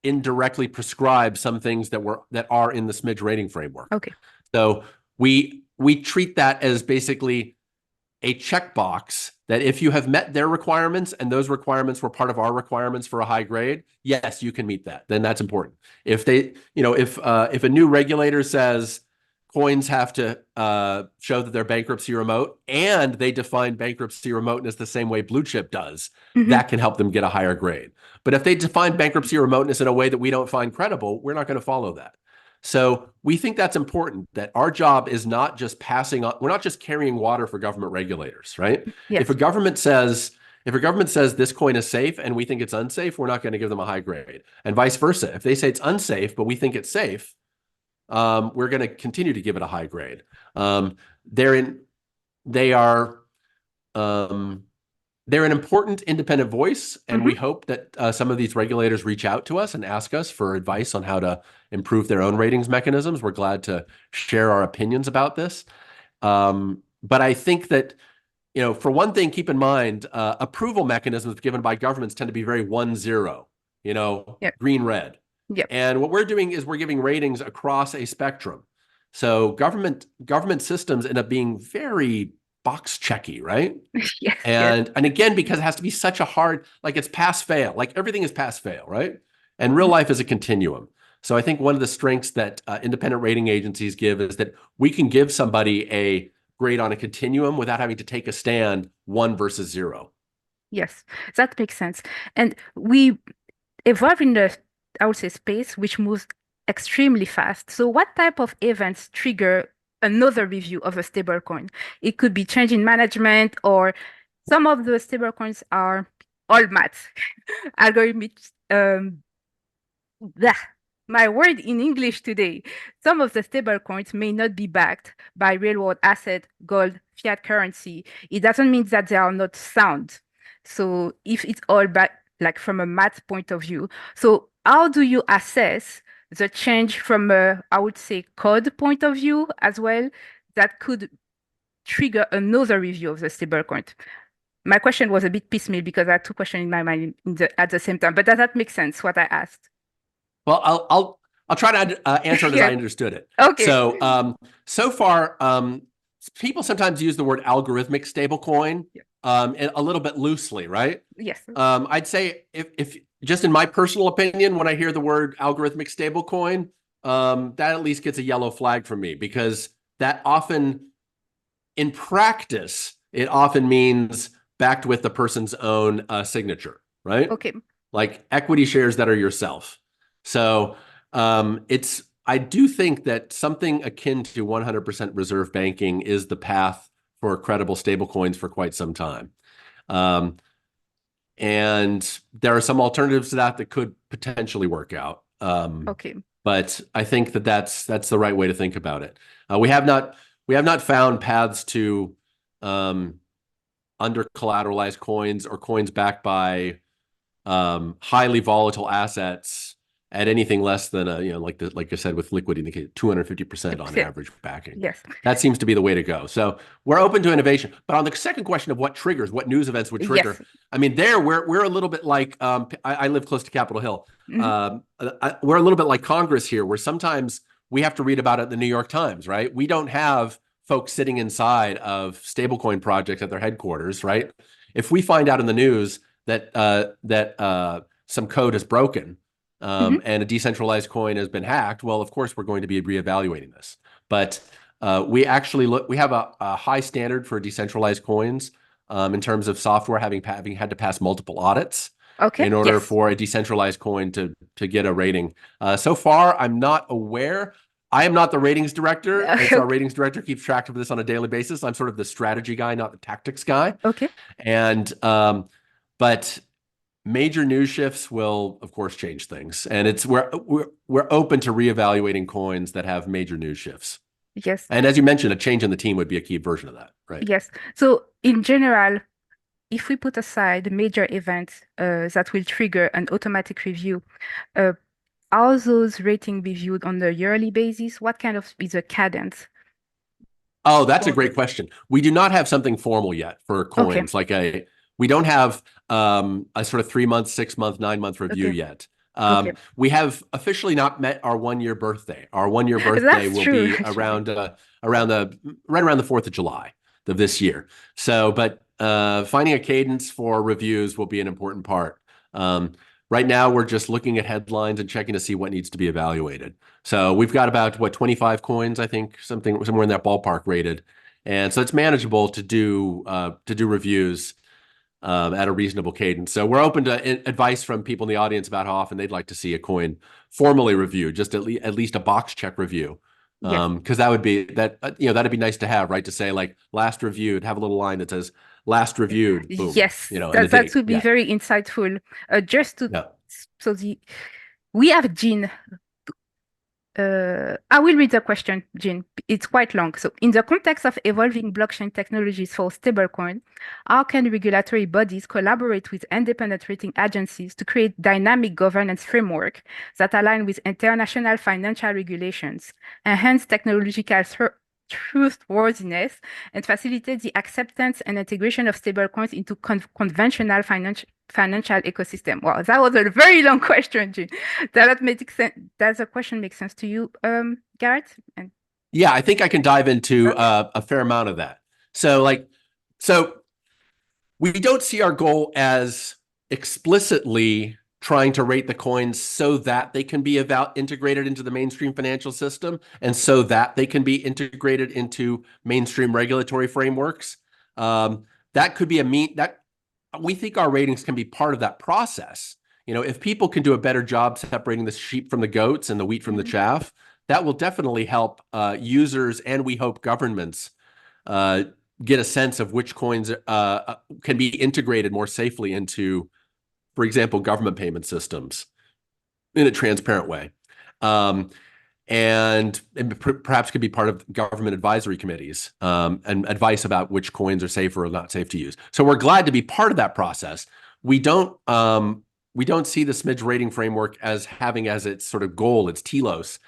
indirectly prescribe some things that are in the SMIDGE rating framework. Okay. So we treat that as basically a checkbox that if you have met their requirements and those requirements were part of our requirements for a high grade, yes, you can meet that. Then that's important. If they, if a new regulator says coins have to show that they're bankruptcy remote and they define bankruptcy remoteness the same way Bluechip does, that can help them get a higher grade. But if they define bankruptcy remoteness in a way that we don't find credible, we're not going to follow that. So we think that's important, that our job is not just passing on, we're not just carrying water for government regulators, right? Yes. If a government says this coin is safe and we think it's unsafe, we're not going to give them a high grade. And vice versa. If they say it's unsafe, but we think it's safe, we're going to continue to give it a high grade. They're an important independent voice, and we hope that some of these regulators reach out to us and ask us for advice on how to improve their own ratings mechanisms. We're glad to share our opinions about this. But I think that, for one thing, keep in mind, approval mechanisms given by governments tend to be very 1-0, Yep. green, red. Yep. And what we're doing is we're giving ratings across a spectrum. So government systems end up being very box checky, right? Yes. And again, because it has to be such a hard, like it's pass fail, like everything is pass fail, right? And real life is a continuum. So I think one of the strengths that independent rating agencies give is that we can give somebody a grade on a continuum without having to take a stand 1 versus 0. Yes, that makes sense. And we evolve in the, I would say, space which moves extremely fast. So what type of events trigger another review of a stablecoin? It could be change in management, or some of the stablecoins are all math, algorithmic. My word in English today. Some of the stablecoins may not be backed by real-world asset, gold, fiat currency. It doesn't mean that they are not sound. So if it's all back, like from a math point of view, so how do you assess the change from a, I would say, code point of view as well, that could trigger another review of the stablecoin? My question was a bit piecemeal because I had two questions in my mind at the same time, but does that make sense, what I asked? Well, I'll try to answer it as Yeah. I understood it. Okay. So so far, people sometimes use the word algorithmic stablecoin a little bit loosely, right? Yes. I'd say if just in my personal opinion, when I hear the word algorithmic stablecoin, that at least gets a yellow flag from me, because that often, in practice, it often means backed with the person's own signature, right? Okay. Like equity shares that are yourself. So I do think that something akin to 100% reserve banking is the path for credible stablecoins for quite some time. And there are some alternatives to that could potentially work out. Okay. But I think that that's the right way to think about it. We have not found paths to under collateralized coins or coins backed by highly volatile assets at anything less than like I said, with liquid indicated 250% on average backing. Yes. That seems to be the way to go. So we're open to innovation. But on the second question of what triggers, what news events would trigger, Yes. I mean, we're a little bit like I live close to Capitol Hill. We're a little bit like Congress here, where sometimes we have to read about it in the New York Times, right? We don't have folks sitting inside of stablecoin projects at their headquarters, right? If we find out in the news that some code is broken, and a decentralized coin has been hacked, well, of course, we're going to be reevaluating this. But we have a high standard for decentralized coins in terms of software having had to pass multiple audits in order for a decentralized coin to get a rating. So far, I'm not aware. I am not the ratings director, and so our ratings director keeps track of this on a daily basis. I'm sort of the strategy guy, not the tactics guy. Okay. And but major news shifts will, of course, change things, and we're open to reevaluating coins that have major news shifts. Yes. And as you mentioned, a change in the team would be a key version of that, right? Yes. So in general, if we put aside major events that will trigger an automatic review, are those ratings reviewed on a yearly basis? What kind of is the cadence? Oh, that's a great question. We do not have something formal yet for coins. We don't have a sort of 3-month, 6-month, 9-month review yet. We have officially not met our 1-year birthday. Our 1-year birthday will be around right around the 4th of July of this year. So, but finding a cadence for reviews will be an important part. Right now, we're just looking at headlines and checking to see what needs to be evaluated. So we've got about, 25 coins, I think, somewhere in that ballpark rated. And so it's manageable to do reviews at a reasonable cadence. So we're open to advice from people in the audience about how often they'd like to see a coin formally reviewed, just at least a box check review. Yes. Because that'd be nice to have, right? To say like last reviewed, have a little line that says last reviewed, boom, Yes, and a that date. would be Yeah. very insightful. Just to Yeah. so the we have Jean. I will read the question, Jean. It's quite long. So, in the context of evolving blockchain technologies for stablecoin, how can regulatory bodies collaborate with independent rating agencies to create dynamic governance framework that align with international financial regulations, enhance technological truthworthiness, and facilitate the acceptance and integration of stablecoins into conventional financial ecosystem? Wow, that was a very long question, Jean. Does the question make sense to you, Garett? Yeah, I think I can dive into Okay. a fair amount of that. So we don't see our goal as explicitly trying to rate the coins so that they can be integrated into the mainstream financial system and so that they can be integrated into mainstream regulatory frameworks. That could be that we think our ratings can be part of that process. If people can do a better job separating the sheep from the goats and the wheat from the Mhm. chaff, that will definitely help users and we hope governments uh, get a sense of which coins can be integrated more safely into, for example, government payment systems in a transparent way. And perhaps could be part of government advisory committees and advice about which coins are safe or not safe to use. So we're glad to be part of that process. We don't see the SMIDGE rating framework as having as its sort of goal, its telos,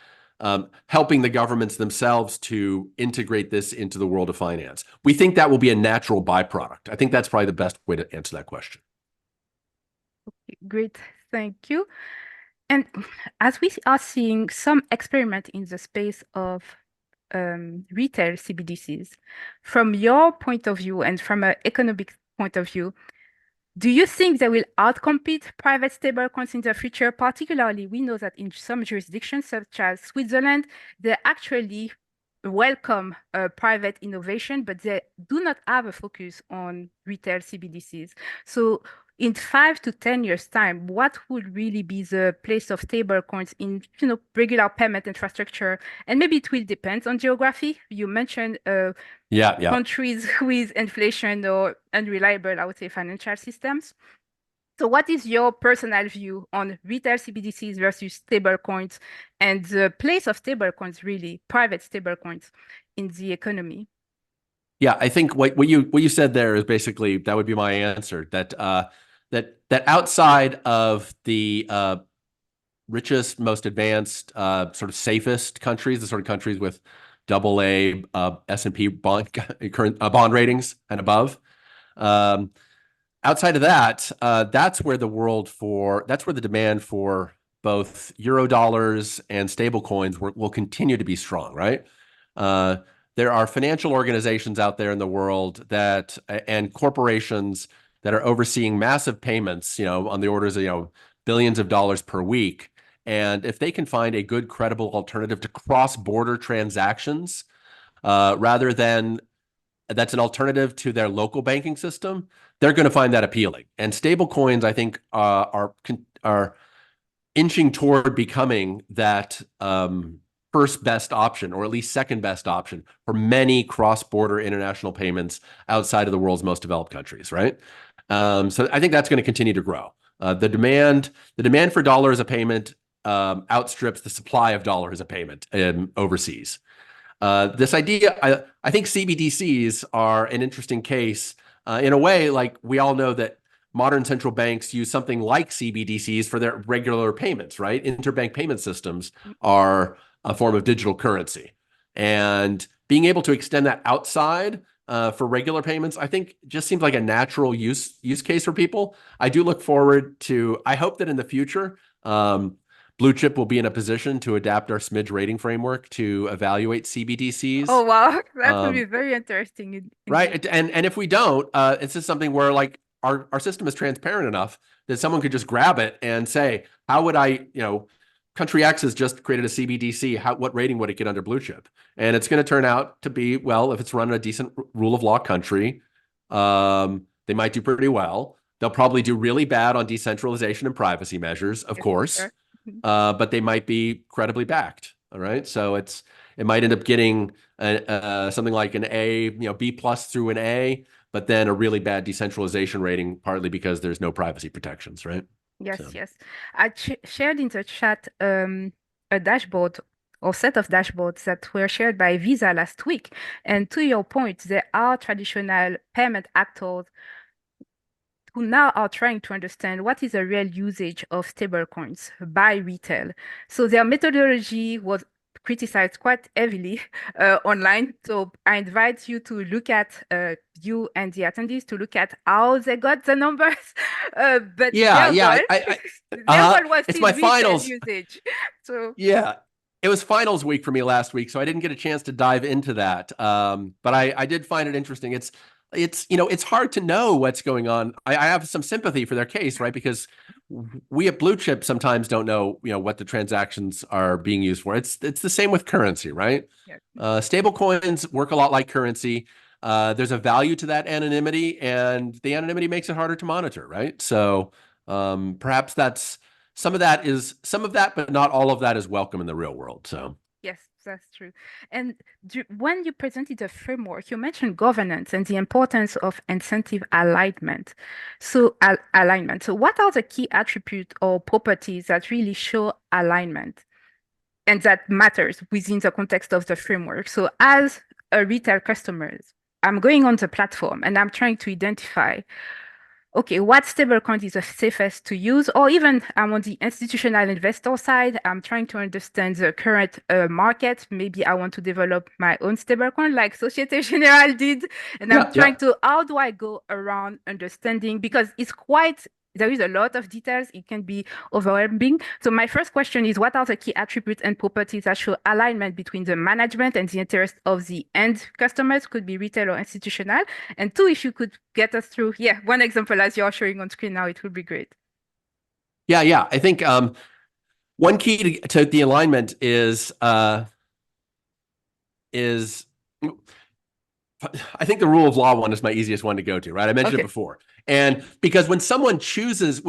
helping the governments themselves to integrate this into the world of finance. We think that will be a natural byproduct. I think that's probably the best way to answer that question. Great, thank you. And as we are seeing some experiment in the space of retail CBDCs, from your point of view and from an economic point of view, do you think they will outcompete private stablecoins in the future? Particularly, we know that in some jurisdictions, such as Switzerland, they actually welcome private innovation, but they do not have a focus on retail CBDCs. So, in 5 to 10 years' time, what would really be the place of stablecoins in regular payment infrastructure? And maybe it will depend on geography. You mentioned Yeah. countries with inflation or unreliable, I would say, financial systems. So what is your personal view on retail CBDCs versus stablecoins and the place of stablecoins, really, private stablecoins in the economy? Yeah, I think what you said there is basically that would be my answer. That outside of the richest, most advanced, sort of safest countries, the sort of countries with AA S&P bond ratings and above. Outside of that, that's where the demand for both euro dollars and stable coins will continue to be strong, right? There are financial organizations out there in the world and corporations that are overseeing massive payments, on the orders of, billions of dollars per week. And if they can find a good, credible alternative to cross-border transactions, rather than that's an alternative to their local banking system, they're going to find that appealing. And stable coins, I think, are inching toward becoming that first best option, or at least second best option for many cross-border international payments outside of the world's most developed countries, right? So I think that's going to continue to grow. The demand for dollar as a payment outstrips the supply of dollar as a payment overseas. This idea, I think CBDCs are an interesting case in a way. Like, we all know that modern central banks use something like CBDCs for their regular payments, right? Interbank payment systems are a form of digital currency. And being able to extend that outside for regular payments, I think just seems like a natural use case for people. I do look forward to, I hope that in the future, Bluechip will be in a position to adapt our SMIDGE rating framework to evaluate CBDCs. Oh, wow. That would be Um, very interesting indeed. right. And if we don't, it's just something where like our system is transparent enough that someone could just grab it and say, how would country X has just created a CBDC. What rating would it get under Bluechip? And it's going to turn out to be, well, if it's run in a decent rule of law country, they might do pretty well. They'll probably do really bad on decentralization and privacy measures, of Yes, for course, sure. Mhm. but they might be credibly backed. All right. So it might end up getting something like an A, B plus through an A, but then a really bad decentralization rating, partly because there's no privacy protections, right? Yes, So yes. I shared in the chat a dashboard or set of dashboards that were shared by Visa last week. And to your point, there are traditional payment actors who now are trying to understand what is the real usage of stablecoins by retail. So their methodology was criticized quite heavily online. So I invite you to look at you and the attendees to look at how they got the numbers. But yeah, their yeah, goal, their goal was it's still my retail finals. usage. So Yeah, it was finals week for me last week, so I didn't get a chance to dive into that. But I did find it interesting. It's hard to know what's going on. I have some sympathy for their case, right? Because we at Bluechip sometimes don't know, what the transactions are being used for. It's the same with currency, right? yeah, Stable coins work a lot like currency. There's a value to that anonymity, and the anonymity makes it harder to monitor, right? So perhaps some of that, but not all of that is welcome in the real world. So yes, that's true. And when you presented the framework, you mentioned governance and the importance of incentive alignment. So, alignment. So, what are the key attributes or properties that really show alignment and that matters within the context of the framework? So, as a retail customer, I'm going on the platform and I'm trying to identify, okay, what stablecoin is the safest to use? Or even I'm on the institutional investor side. I'm trying to understand the current market. Maybe I want to develop my own stablecoin like Societe Generale did. And I'm yeah, trying yeah. to, how do I go around understanding? Because there is a lot of details. It can be overwhelming. So my first question is, what are the key attributes and properties that show alignment between the management and the interest of the end customers, could be retail or institutional? And two, if you could get us through, yeah, one example as you're showing on screen now, it would be great. Yeah, yeah. I think one key to the alignment is I think the rule of law one is my easiest one to go to, right? I mentioned it Okay. before. And because when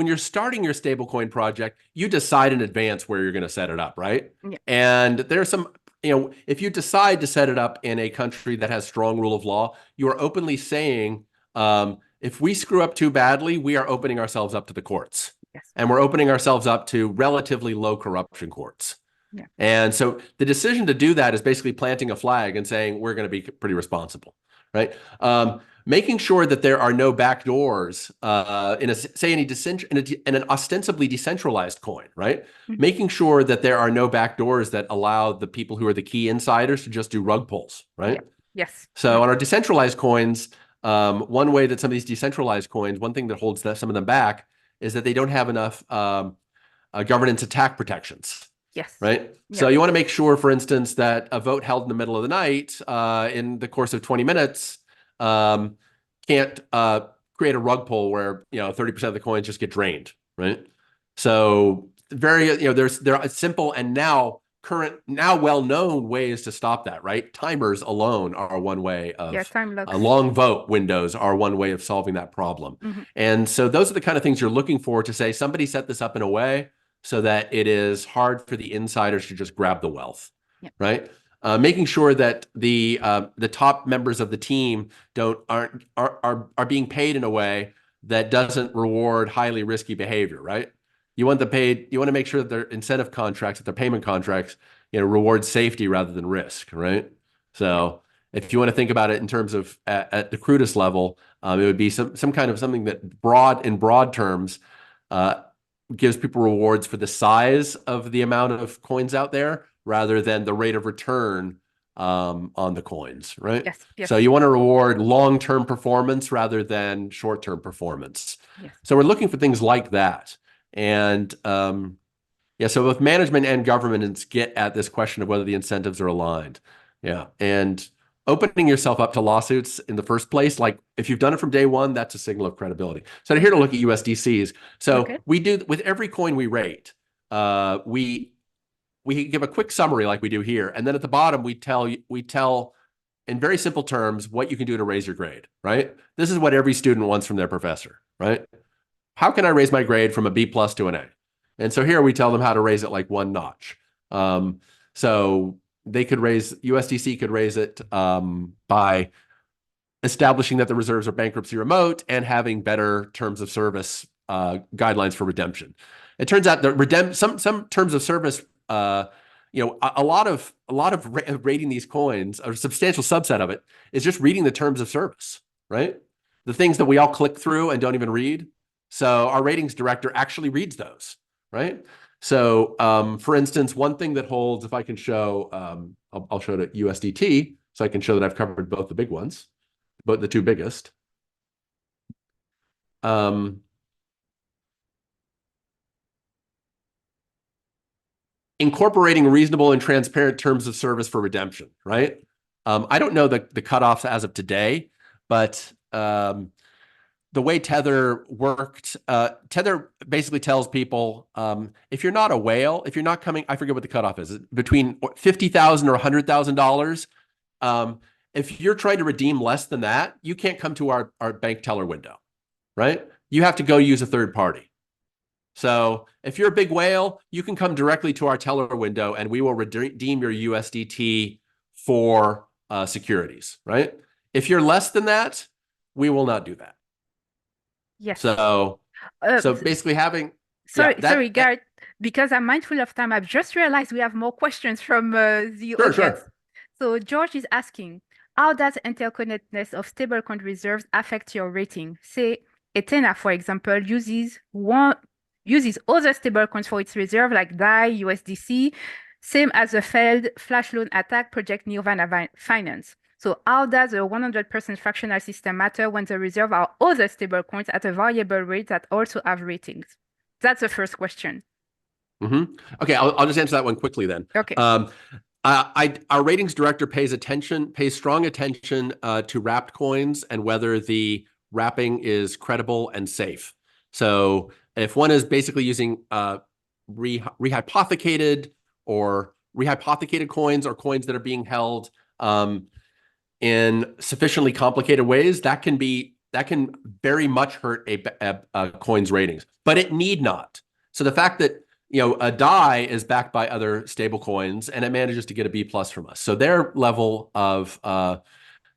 you're starting your stablecoin project, you decide in advance where you're going to set it up, right? Yeah. And there's some, if you decide to set it up in a country that has strong rule of law, you are openly saying, if we screw up too badly, we are opening ourselves up to the courts. Yes. And we're opening ourselves up to relatively low corruption courts. Yeah. And so the decision to do that is basically planting a flag and saying we're going to be pretty responsible, right? Making sure that there are no backdoors in an ostensibly decentralized coin, right? Mhm. Making sure that there are no backdoors that allow the people who are the key insiders to just do rug pulls, Yeah. right? Yes. So on our decentralized coins, one way that some of these decentralized coins, one thing that holds some of them back is that they don't have enough governance attack protections, Yes. right? Yeah. So you want to make sure, for instance, that a vote held in the middle of the night in the course of 20 minutes can't create a rug pull where 30% of the coins just get drained, right? So there are simple and now well-known ways to stop that, right? Timers alone are one way Yeah. of Time locks. long vote windows are one way of solving that problem. Hmm. And so those are the kind of things you're looking for to say somebody set this up in a way so that it is hard for the insiders to just grab the wealth, Yeah. right? Making sure that the top members of the team are being paid in a way that doesn't reward highly risky behavior, right? You want to make sure that their incentive contracts, that their payment contracts, reward safety rather than risk, right? Yeah. So if you want to think about it in terms of at the crudest level, it would be some kind of something that in broad terms, uh, gives people rewards for the size of the amount of coins out there rather than the rate of return on the coins, right? Yes. So Yes. you want to reward long-term performance rather than short-term performance. Yes. So we're looking for things like that. And Yeah, so both management and governments get at this question of whether the incentives are aligned. Yeah, and opening yourself up to lawsuits in the first place, like if you've done it from day one, that's a signal of credibility. So here to look at USDCs. So Okay. we do with every coin we rate, we give a quick summary like we do here, and then at the bottom we tell in very simple terms what you can do to raise your grade. Right? This is what every student wants from their professor. Right? How can I raise my grade from a B plus to an A? And so here we tell them how to raise it like one notch. So they could raise, USDC could raise it by establishing that the reserves are bankruptcy remote and having better terms of service guidelines for redemption. It turns out that some terms of service, a lot of rating these coins, a substantial subset of it, is just reading the terms of service, right? The things that we all click through and don't even read. So our ratings director actually reads those, right? So, for instance, one thing that holds, if I can show, I'll show it at USDT, so I can show that I've covered both the big ones, but the two biggest. Incorporating reasonable and transparent terms of service for redemption, right? I don't know the cutoffs as of today, but the way Tether worked, Tether basically tells people if you're not a whale, if you're not coming, I forget what the cutoff is, between $50,000 or $100,000. If you're trying to redeem less than that, you can't come to our bank teller window, right? You have to go use a third party. So if you're a big whale, you can come directly to our teller window and we will redeem your USDT for securities, right? If you're less than that, we will not do that. Yes. So basically having, sorry, Garett, because I'm mindful of time, I've just realized we have more questions from the audience. Sure. So George is asking, how does interconnectedness of stablecoin reserves affect your rating? Say, Ethena, for example, uses other stablecoins for its reserve, like DAI, USDC, same as the failed flash loan attack project Nirvana Finance. So how does a 100% fractional system matter when the reserve are other stablecoins at a variable rate that also have ratings? That's the first question. Okay, I'll just answer that one quickly then. Okay. Our ratings director pays strong attention to wrapped coins and whether the wrapping is credible and safe. So if one is basically using rehypothecated coins or coins that are being held in sufficiently complicated ways, that can very much hurt a coin's ratings, but it need not. So the fact that a DAI is backed by other stable coins and it manages to get a B plus from us. So their level of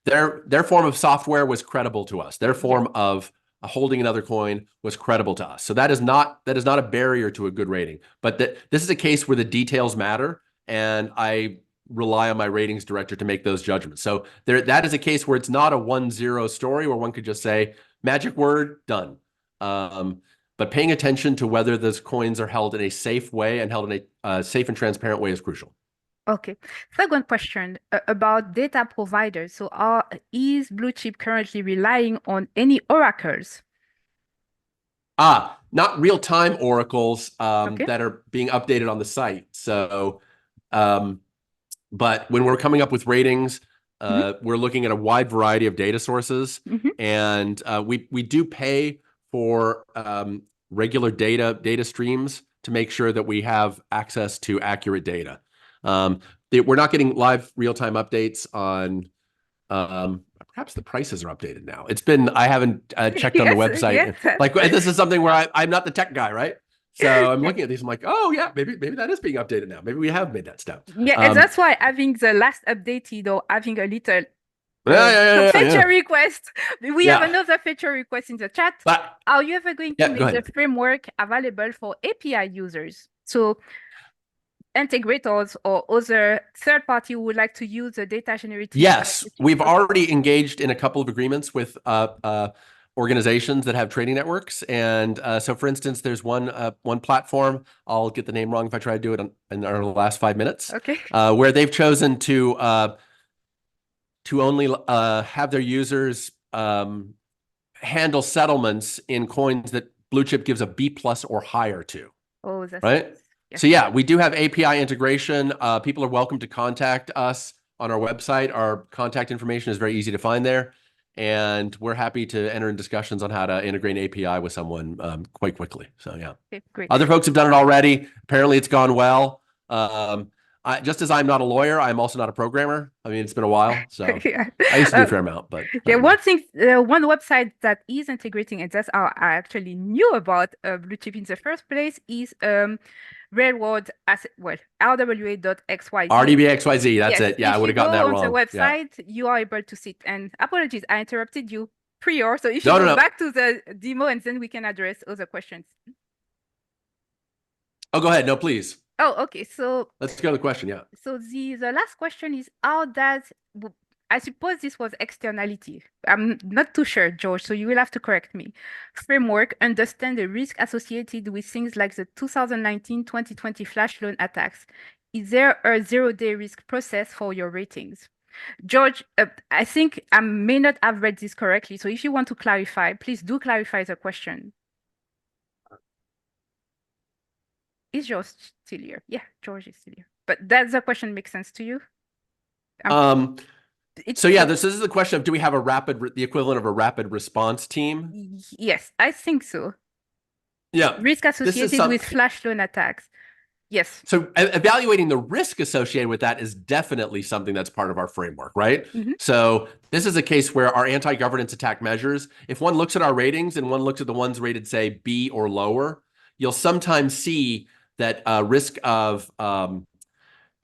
their form of software was credible to us. Their form of holding another coin was credible to us. So that is not a barrier to a good rating. But this is a case where the details matter, and I rely on my ratings director to make those judgments. So that is a case where it's not a 1-0 story where one could just say magic word done. But paying attention to whether those coins are held in a safe way and held in a safe and transparent way is crucial. Okay. Second question about data providers. So is Bluechip currently relying on any oracles? Not real-time oracles Okay. that are being updated on the site. So, but when we're coming up with ratings, we're looking at a wide variety of data sources, and we do pay for regular data streams to make sure that we have access to accurate data. We're not getting live real-time updates on perhaps the prices are updated now. I haven't checked on the website. Yes. Like this is something where I'm not the tech guy, right? So I'm looking at these. I'm like, oh yeah, maybe that is being updated now. Maybe we have made that step. Yeah, and that's why having the last updated or having a little feature request. We have another feature request in the chat. Are you ever going to make the framework available for API users? So integrators or other third party who would like to use the data generated. Yes, we've already engaged in a couple of agreements with organizations that have trading networks. And so, for instance, there's one platform, I'll get the name wrong if I try to do it in our last 5 minutes, where they've chosen to only have their users handle settlements in coins that Bluechip gives a B plus or higher to. Oh, that's right. nice. Yes. So yeah, we do have API integration. People are welcome to contact us on our website. Our contact information is very easy to find there. And we're happy to enter in discussions on how to integrate an API with someone quite quickly. So yeah. Okay, great. Other folks have done it already. Apparently it's gone well. Just as I'm not a lawyer, I'm also not a programmer. I mean, it's been a while. So Yeah. I used to do a fair amount, but Yeah, not anymore. one website that is integrating, and that's how I actually knew about Bluechip in the first place, is railroad asset, well, rwa.xyz. RDBXYZ, that's Yes, it. Yeah, I if would you have gotten go that on the wrong. Yeah. website, you are able to see it. And apologies, I interrupted you prior. So if you No, no, go no. back to the demo, and then we can address other questions. Oh, go ahead. No, please. Oh, okay. So Let's go to the question. Yeah. the last question is, how does I suppose this was externality. I'm not too sure, George, so you will have to correct me. Framework understand the risk associated with things like the 2019-2020 flash loan attacks. Is there a zero-day risk process for your ratings? George, I think I may not have read this correctly, so if you want to clarify, please do clarify the question. Is George still here? Yeah, George is still here. But does the question make sense to you? So yeah, this is the question of, do we have the equivalent of a rapid response team? Yes, I think so. Yeah. Risk This is associated with something. flash loan attacks. Yes. So evaluating the risk associated with that is definitely something that's part of our framework, right? Mm-hmm. So this is a case where our anti-governance attack measures, if one looks at our ratings and one looks at the ones rated, say, B or lower, you'll sometimes see that risk of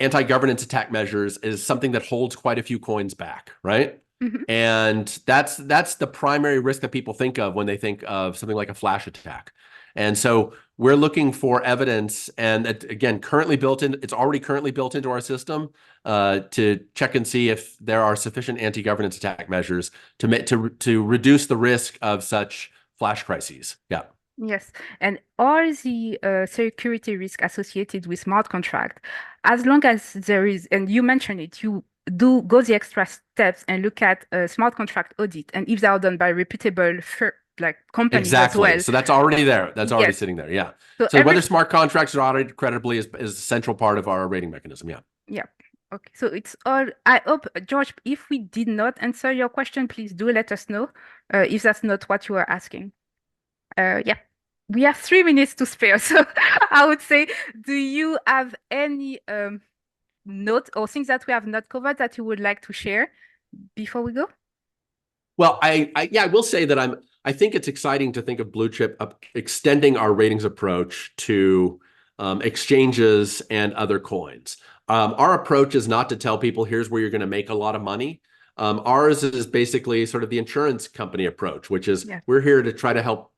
anti-governance attack measures is something that holds quite a few coins back, right? Mm-hmm. And that's the primary risk that people think of when they think of something like a flash attack. And so we're looking for evidence, and again, it's already currently built into our system to check and see if there are sufficient anti-governance attack measures to reduce the risk of such flash crises. Yeah. Yes, and all the security risk associated with smart contract, as long as there is, and you mentioned it, you do go the extra steps and look at a smart contract audit, and if they are done by reputable like companies as Exactly. well. So that's already there. That's already Yes. sitting there. Yeah. So So whether smart contracts are audited credibly is a central part of our rating mechanism. Yeah. yeah. Okay. So it's all. I hope, George, if we did not answer your question, please do let us know if that's not what you are asking. Yeah. We have 3 minutes to spare, so I would say, do you have any note or things that we have not covered that you would like to share before we go? Well, I will say that I think it's exciting to think of Bluechip extending our ratings approach to exchanges and other coins. Our approach is not to tell people, here's where you're going to make a lot of money. Ours is basically sort of the insurance company approach, which is we're here to try to help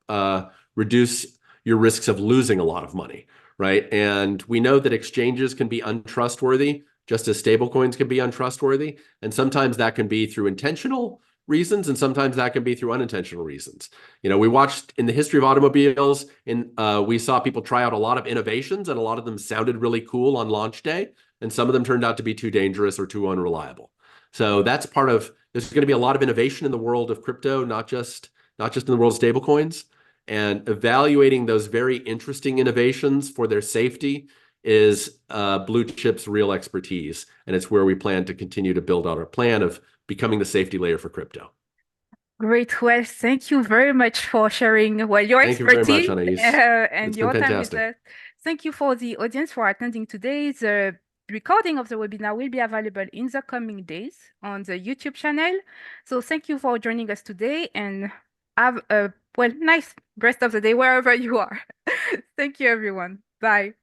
reduce your risks of losing a lot of money, right? And we know that exchanges can be untrustworthy, just as stablecoins can be untrustworthy. And sometimes that can be through intentional reasons, and sometimes that can be through unintentional reasons. You know, we watched in the history of automobiles, we saw people try out a lot of innovations, and a lot of them sounded really cool on launch day, and some of them turned out to be too dangerous or too unreliable. So that's part of, there's going to be a lot of innovation in the world of crypto, not just in the world of stablecoins. And evaluating those very interesting innovations for their safety is Bluechip's real expertise. And it's where we plan to continue to build out our plan of becoming the safety layer for crypto. Great. Well, thank you very much for sharing your Thank you very much, expertise Anais. and It's been your time with fantastic. us. Thank you for the audience for attending today. The recording of the webinar will be available in the coming days on the YouTube channel. So thank you for joining us today, and have a nice rest of the day wherever you are. Thank you, everyone. Bye.